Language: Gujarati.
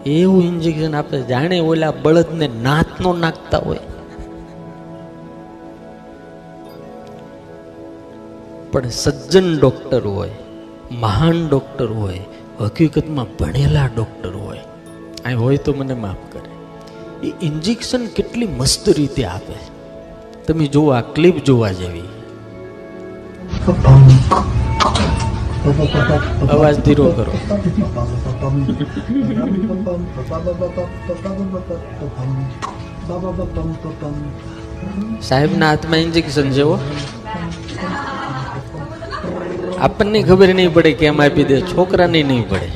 એવું ઇન્જેક્શન આપે જાણે ઓલા બળદને નાત નો નાખતા હોય. પણ સજ્જન ડોક્ટર હોય, મહાન ડોક્ટર હોય, હકીકતમાં ભણેલા ડોક્ટર હોય, આ હોય તો મને માફ કરે, એ ઇન્જેક્શન કેટલી મસ્ત રીતે આપે. તમે જુઓ, આ ક્લિપ જોવા જેવી. અવાજ ધીરો કરો. સાહેબના હાથમાં ઇન્જેક્શન જેવો. આપણને ખબર નહીં પડે કેમ આપી દે, છોકરાને નહીં પડે.